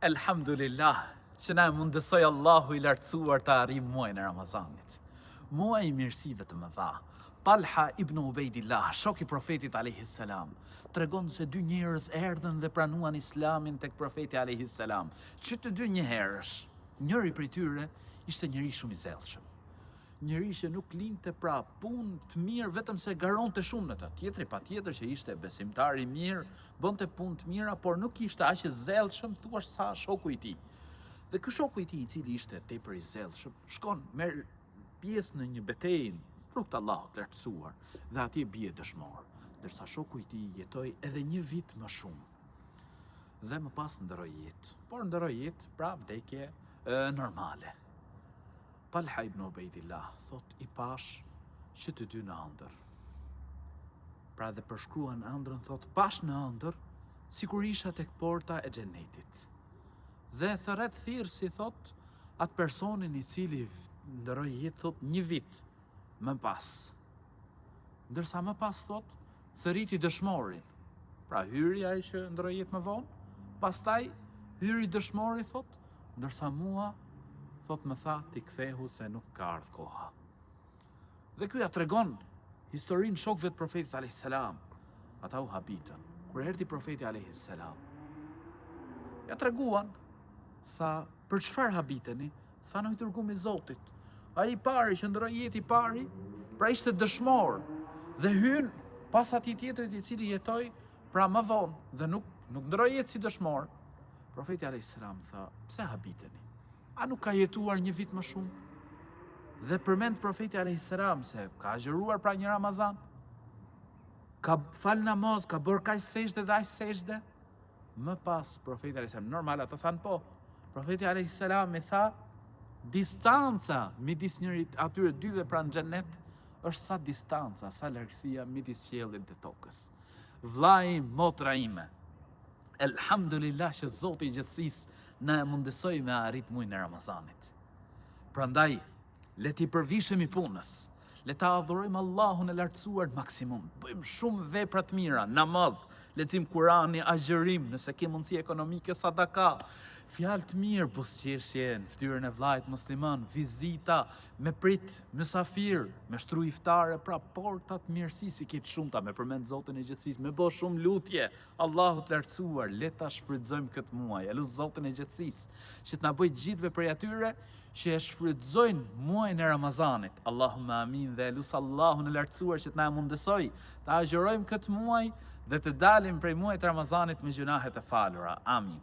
Elhamdulillah, që na mundësoj Allahu i lartësuar të arrim muajin e Ramazanit. Muaj i mirësive të mëdha. Talha ibn Ubejdillah, shok i profetit alayhis salam, tregon se dy njerëz erdhën dhe pranuan Islamin tek profeti alayhis salam. Që të dy njëherësh, njëri prej tyre ishte njëri shumë i zellshëm. Njëri që nuk linte pra punë të mirë vetëm se garonte shumë në të. Tjetri patjetër që ishte besimtar i mirë, bënte punë të mira, por nuk ishte aq i zellshëm thuaç sa shoku i tij. Dhe ky shoku i tij, i cili ishte tepër i zellshëm, shkon merr pjesë në një betejë rrugt Allahut të lartësuar dhe atje bie dëshmor, ndërsa shoku i tij jetoi edhe një vit më shumë. Dhe më pas ndroi jetë, por ndroi jetë pra vdekje normale. Talha ibn Ubejdillah thot i pash që të dy në ëndër. Pra dhe përshkruan ëndrën, thot pash në ëndër sikur isha tek porta e xhenetit. Dhe thërret thirrsi thot atë personin i cili ndroi jetë thot një vit më pas. Ndërsa më pas thot thërriti dëshmorin. Pra hyri ai që ndroi jetë më vonë, pastaj hyri dëshmori thot, ndërsa mua thot më tha ti kthehu se nuk ka ardhur koha. Dhe ky ja tregon historinë shokëve të profetit alayhis salam. Ata u habitën. Kur erdhi profeti alayhis salam, ja treguan, tha, për çfarë habiteni? Tha, në dërguar i Zotit. Ai i pari që ndroi jetë i pari, pra ishte dëshmor dhe hyn pas atij tjetrit i cili jetoi pra më vonë dhe nuk ndroi jetë si dëshmor. Profeti alayhis salam tha, pse habiteni? A nuk ka jetuar një vit më shumë? Dhe përmend profeti alayhis salam se ka agjëruar pra një Ramazan, ka fal namaz, ka bërë kaq sejdë dhe aq sejdë. Më pas profeti alayhis salam, normal ata than po. Profeti alayhis salam i tha, distanca midis njërit atyre dy dhe pra në xhenet është sa distanca, sa largësia midis qiellit dhe tokës. Vlla im, motra ime, elhamdulillah që Zoti i gjithësisë na mundësoi me arrit muajin e Ramazanit. Prandaj, le t'i përvishemi punës, le ta adhurojmë Allahun e lartësuar në maksimum, bëjmë shumë vepra të mira, namaz, lexim Kurani, agjërim, nëse ke mundësi ekonomike, sadaka, fjalë të mirë, buzëqeshje në fytyrën e vllajt musliman, vizita, me prit, mysafir, me shtru iftare, pra portat mirësisë i ketë shumëta, me përmend Zotin e gjithësisë, me bë shumë lutje, Allahut lartësuar, le ta shfrytëzojmë këtë muaj, elu Zotin e gjithësisë, që të na bëjë gjithëve prej atyre që e shfrytëzojnë muajin e Ramazanit. Allahumma amin, dhe elus Allahun e lartësuar që të na mundësoj të agjërojmë këtë muaj dhe të dalim prej muajit të Ramazanit me gjunahet e falura. Amin.